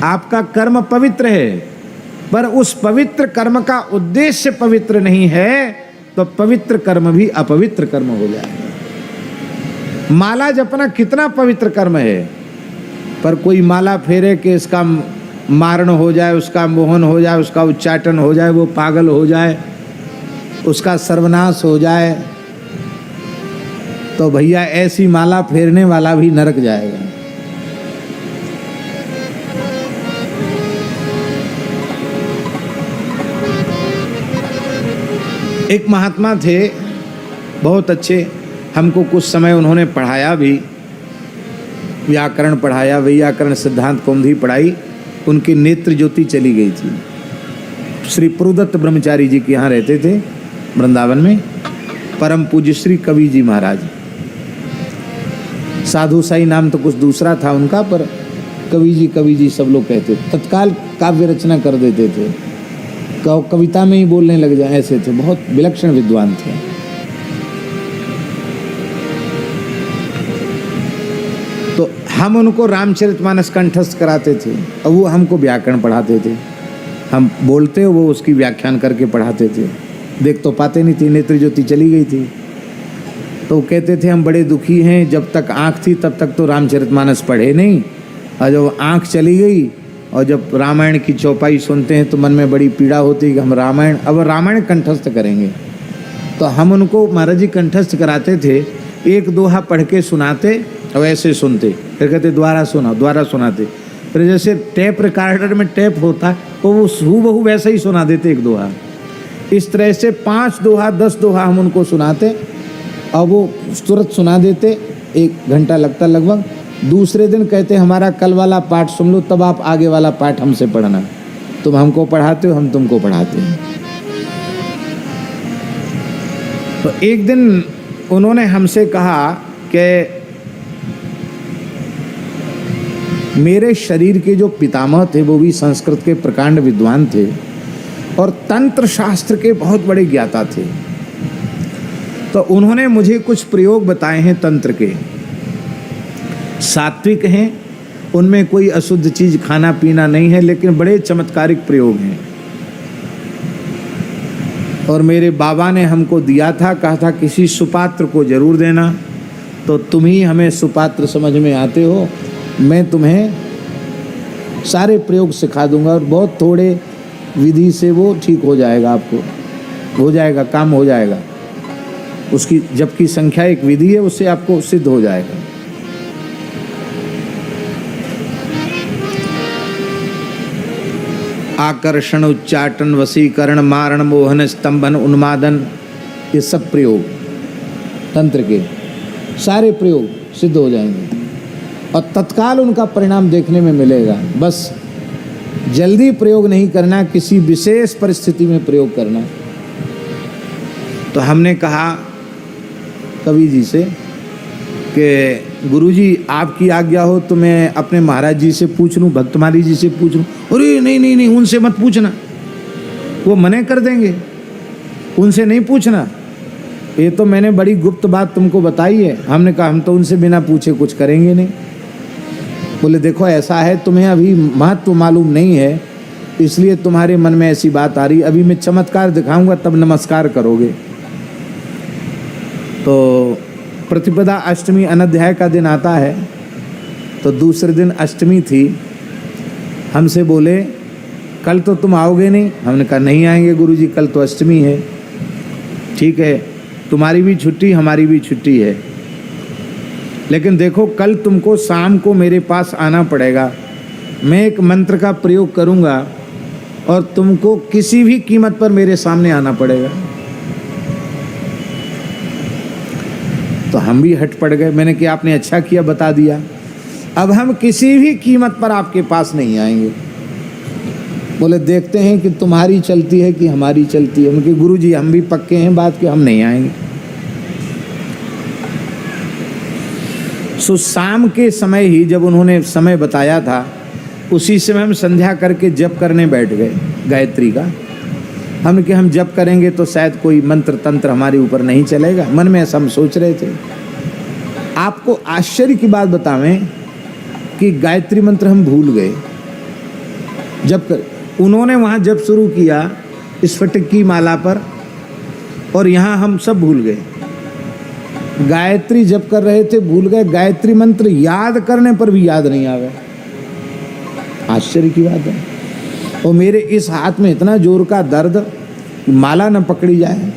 आपका कर्म पवित्र है, पर उस पवित्र कर्म का उद्देश्य पवित्र नहीं है तो पवित्र कर्म भी अपवित्र कर्म हो जाएगा। माला जपना कितना पवित्र कर्म है, पर कोई माला फेरे कि इसका मारण हो जाए, उसका मोहन हो जाए, उसका उच्चाटन हो जाए, वो पागल हो जाए, उसका सर्वनाश हो जाए, तो भैया ऐसी माला फेरने वाला भी नरक जाएगा। एक महात्मा थे, बहुत अच्छे, हमको कुछ समय उन्होंने पढ़ाया भी, व्याकरण पढ़ाया, वैयाकरण सिद्धांत कौमुदी पढ़ाई। उनकी नेत्र ज्योति चली गई थी। श्री प्रुदत्त ब्रह्मचारी जी के यहाँ रहते थे वृंदावन में, परम पूज्य श्री कवि जी महाराज। साधु साई नाम तो कुछ दूसरा था उनका, पर कवि जी सब लोग कहते थे। तत्काल काव्य रचना कर देते थे, कविता में ही बोलने लग जाए, ऐसे थे, बहुत विलक्षण विद्वान थे। तो हम उनको रामचरितमानस कंठस्थ कराते थे और वो हमको व्याकरण पढ़ाते थे। हम बोलते, वो उसकी व्याख्यान करके पढ़ाते थे। देख तो पाते नहीं थी, नेत्र ज्योति चली गई थी। तो कहते थे हम बड़े दुखी हैं, जब तक आँख थी तब तक तो रामचरितमानस पढ़े नहीं, और जब आँख चली गई और जब रामायण की चौपाई सुनते हैं तो मन में बड़ी पीड़ा होती है कि हम रामायण कंठस्थ करेंगे। तो हम उनको महाराज जी कंठस्थ कराते थे, एक दोहा पढ़ के सुनाते और ऐसे सुनते, फिर कहते द्वारा सुनाते। फिर जैसे टेप रिकॉर्डर में टेप होता तो वो हूबहू वैसे ही सुना देते एक दोहा। इस तरह से 5 दोहा 10 दोहा हम उनको सुनाते और वो तुरंत सुना देते, 1 घंटा लगता लगभग। दूसरे दिन कहते हमारा कल वाला पाठ सुन लो, तब आप आगे वाला पाठ हमसे पढ़ना। तुम हमको पढ़ाते हो, हम तुमको पढ़ाते हैं। तो एक दिन उन्होंने हमसे कहा कि मेरे शरीर के जो पितामह थे वो भी संस्कृत के प्रकांड विद्वान थे और तंत्र शास्त्र के बहुत बड़े ज्ञाता थे। तो उन्होंने मुझे कुछ प्रयोग बताए हैं तंत्र के, सात्विक हैं, उनमें कोई अशुद्ध चीज खाना पीना नहीं है, लेकिन बड़े चमत्कारिक प्रयोग हैं। और मेरे बाबा ने हमको दिया था, कहा था किसी सुपात्र को जरूर देना। तो तुम ही हमें सुपात्र समझ में आते हो, मैं तुम्हें सारे प्रयोग सिखा दूंगा और बहुत थोड़े विधि से वो ठीक हो जाएगा, आपको हो जाएगा, काम हो जाएगा। उसकी जबकि संख्या एक विधि है, उससे आपको सिद्ध हो जाएगा। आकर्षण, उच्चाटन, वशीकरण, मारण, मोहन, स्तंभन, उन्मादन, ये सब प्रयोग तंत्र के सारे प्रयोग सिद्ध हो जाएंगे और तत्काल उनका परिणाम देखने में मिलेगा। बस जल्दी प्रयोग नहीं करना, किसी विशेष परिस्थिति में प्रयोग करना। तो हमने कहा कवि जी से कि गुरुजी आपकी आज्ञा हो तो मैं अपने महाराज जी से पूछ लूँ, भक्तमाली जी से पूछ लूँ। अरे नहीं, उनसे मत पूछना, वो मना कर देंगे, उनसे नहीं पूछना। ये तो मैंने बड़ी गुप्त बात तुमको बताई है। हमने कहा हम तो उनसे बिना पूछे कुछ करेंगे नहीं। बोले देखो ऐसा है, तुम्हें अभी महत्व मालूम नहीं है, इसलिए तुम्हारे मन में ऐसी बात आ रही। अभी मैं चमत्कार दिखाऊंगा तब नमस्कार करोगे। तो प्रतिपदा अष्टमी अनध्याय का दिन आता है, तो दूसरे दिन अष्टमी थी। हमसे बोले कल तो तुम आओगे नहीं। हमने कहा नहीं आएंगे गुरुजी, कल तो अष्टमी है। ठीक है, तुम्हारी भी छुट्टी, हमारी भी छुट्टी है, लेकिन देखो कल तुमको शाम को मेरे पास आना पड़ेगा। मैं एक मंत्र का प्रयोग करूंगा और तुमको किसी भी कीमत पर मेरे सामने आना पड़ेगा। तो हम भी हट पड़ गए। मैंने कहा आपने अच्छा किया बता दिया, अब हम किसी भी कीमत पर आपके पास नहीं आएंगे। बोले देखते हैं कि तुम्हारी चलती है कि हमारी चलती है। उनके गुरुजी हम भी पक्के हैं बात कि हम नहीं आएंगे। सो शाम के समय ही जब उन्होंने समय बताया था, उसी समय हम संध्या करके जप करने बैठ गए गायत्री का। हमने कि हम जप करेंगे तो शायद कोई मंत्र तंत्र हमारे ऊपर नहीं चलेगा, मन में ऐसा हम सोच रहे थे। आपको आश्चर्य की बात बतावें कि गायत्री मंत्र हम भूल गए। जप कर, उन्होंने वहाँ जप शुरू किया स्फटिक की माला पर, और यहाँ हम सब भूल गए। गायत्री जप कर रहे थे, भूल गए। गायत्री मंत्र याद करने पर भी याद नहीं आवे। आश्चर्य की बात है। और मेरे इस हाथ में इतना जोर का दर्द, माला न पकड़ी जाए,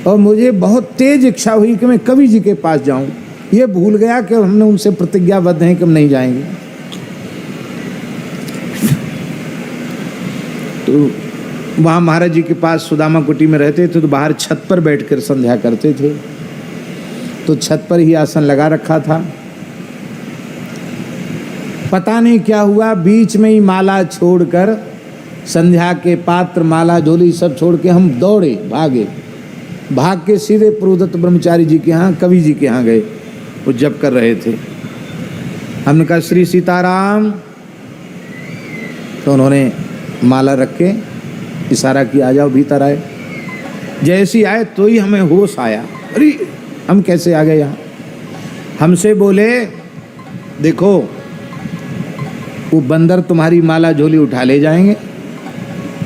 और मुझे बहुत तेज इच्छा हुई कि मैं कवि जी के पास जाऊं। ये भूल गया कि हमने उनसे प्रतिज्ञाबद्ध हैं कि हम नहीं जाएंगे। तो वहाँ महाराज जी के पास सुदामा कुटी में रहते थे, तो बाहर छत पर बैठकर संध्या करते थे। तो छत पर ही आसन लगा रखा था। पता नहीं क्या हुआ, बीच में ही माला छोड़कर, संध्या के पात्र, माला, झोली सब छोड़ के हम दौड़े, भागे। भाग के सीधे प्रोदत्त ब्रह्मचारी जी के यहाँ, कवि जी के यहाँ गए। वो जप कर रहे थे। हमने कहा श्री सीताराम, तो उन्होंने माला रख के इशारा किया, आ जाओ भीतर आए। जैसे ही आए तो ही हमें होश आया, अरे हम कैसे आ गए यहाँ। हमसे बोले, देखो वो बंदर तुम्हारी माला झोली उठा ले जाएंगे,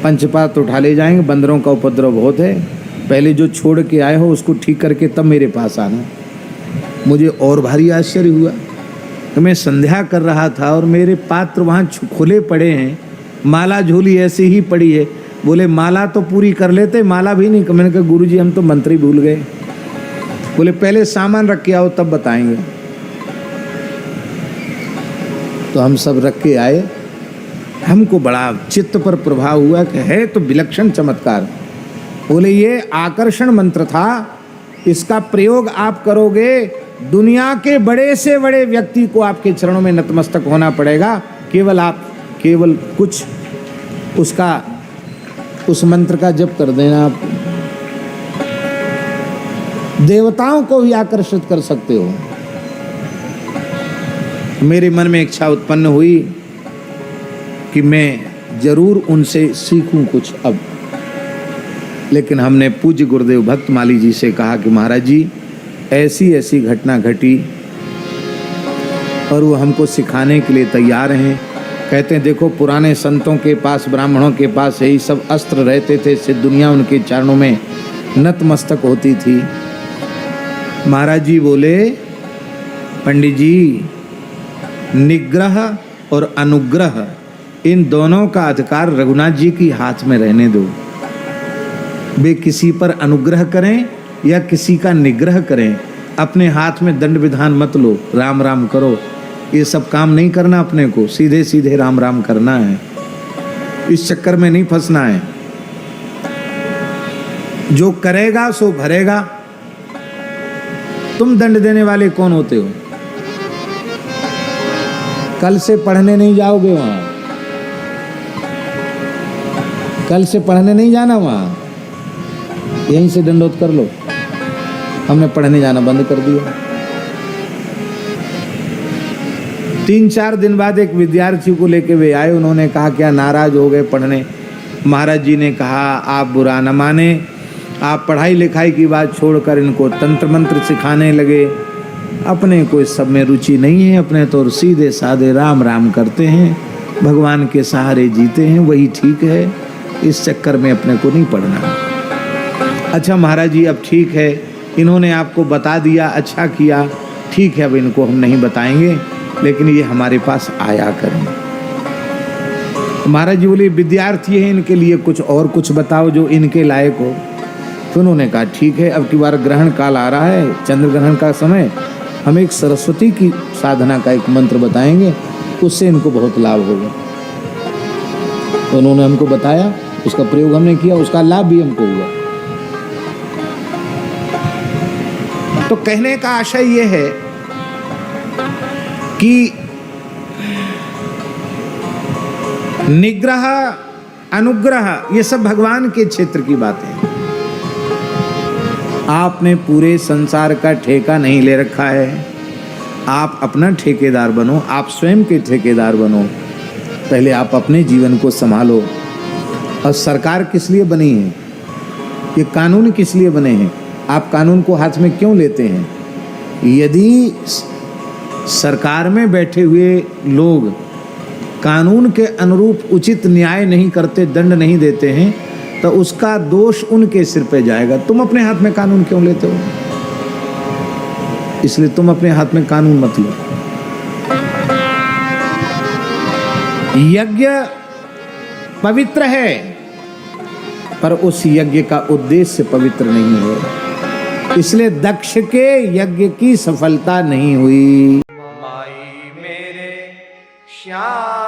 पंचपात उठा ले जाएंगे, बंदरों का उपद्रव बहुत है। पहले जो छोड़ के आए हो उसको ठीक करके तब मेरे पास आना। मुझे और भारी आश्चर्य हुआ कि मैं संध्या कर रहा था और मेरे पात्र वहाँ खुले पड़े हैं, माला झोली ऐसे ही पड़ी है। बोले माला तो पूरी कर लेते, माला भी नहीं। मैंने कहा गुरुजी हम तो मंत्र ही भूल गए। बोले पहले सामान रख के आओ तब बताएंगे। तो हम सब रख के आए। हमको बड़ा चित्त पर प्रभाव हुआ कि है तो विलक्षण चमत्कार। बोले ये आकर्षण मंत्र था, इसका प्रयोग आप करोगे, दुनिया के बड़े से बड़े व्यक्ति को आपके चरणों में नतमस्तक होना पड़ेगा। केवल कुछ उसका, उस मंत्र का जप कर देना। आप देवताओं को भी आकर्षित कर सकते हो। मेरे मन में इच्छा उत्पन्न हुई कि मैं जरूर उनसे सीखूं कुछ अब। लेकिन हमने पूज्य गुरुदेव भक्तमाली जी से कहा कि महाराज जी ऐसी ऐसी घटना घटी और वो हमको सिखाने के लिए तैयार हैं। कहते हैं देखो पुराने संतों के पास, ब्राह्मणों के पास यही सब अस्त्र रहते थे, इससे दुनिया उनके चरणों में नतमस्तक होती थी। महाराज जी बोले, पंडित जी निग्रह और अनुग्रह इन दोनों का अधिकार रघुनाथ जी की हाथ में रहने दो। वे किसी पर अनुग्रह करें या किसी का निग्रह करें, अपने हाथ में दंड विधान मत लो, राम राम करो। ये सब काम नहीं करना, अपने को सीधे सीधे राम राम करना है। इस चक्कर में नहीं फंसना है। जो करेगा सो भरेगा। तुम दंड देने वाले कौन होते हो? कल से पढ़ने नहीं जाओगे वहां, कल से पढ़ने नहीं जाना वहां, यहीं से दंडोत कर लो। हमने पढ़ने जाना बंद कर दिया। 3-4 दिन बाद एक विद्यार्थी को लेके वे आए। उन्होंने कहा क्या नाराज हो गए पढ़ने? महाराज जी ने कहा आप बुरा न माने, आप पढ़ाई लिखाई की बात छोड़कर इनको तंत्र मंत्र सिखाने लगे। अपने को इस सब में रुचि नहीं है, अपने तो सीधे साधे राम राम करते हैं, भगवान के सहारे जीते हैं, वही ठीक है। इस चक्कर में अपने को नहीं पढ़ना। अच्छा महाराज जी अब ठीक है, इन्होंने आपको बता दिया, अच्छा किया, ठीक है, अब इनको हम नहीं बताएंगे, लेकिन ये हमारे पास आया करें। महाराज जी बोले विद्यार्थी हैं, इनके लिए कुछ और कुछ बताओ जो इनके लायक हो। तो उन्होंने कहा ठीक है, अब की बार ग्रहण काल आ रहा है, चंद्र ग्रहण का समय, हम एक सरस्वती की साधना का एक मंत्र बताएंगे, उससे इनको बहुत लाभ होगा। तो उन्होंने हमको बताया, उसका प्रयोग हमने किया, उसका लाभ भी हमको हुआ। तो कहने का आशय यह है कि निग्रह अनुग्रह ये सब भगवान के क्षेत्र की बातें हैं। आपने पूरे संसार का ठेका नहीं ले रखा है, आप अपना ठेकेदार बनो, आप स्वयं के ठेकेदार बनो। पहले आप अपने जीवन को संभालो। और सरकार किस लिए बनी है, ये कानून किस लिए बने हैं, आप कानून को हाथ में क्यों लेते हैं? यदि सरकार में बैठे हुए लोग कानून के अनुरूप उचित न्याय नहीं करते, दंड नहीं देते हैं, तो उसका दोष उनके सिर पे जाएगा। तुम अपने हाथ में कानून क्यों लेते हो? इसलिए तुम अपने हाथ में कानून मत लो। यज्ञ पवित्र है, पर उस यज्ञ का उद्देश्य पवित्र नहीं है, इसलिए दक्ष के यज्ञ की सफलता नहीं हुई। माई मेरे श्याम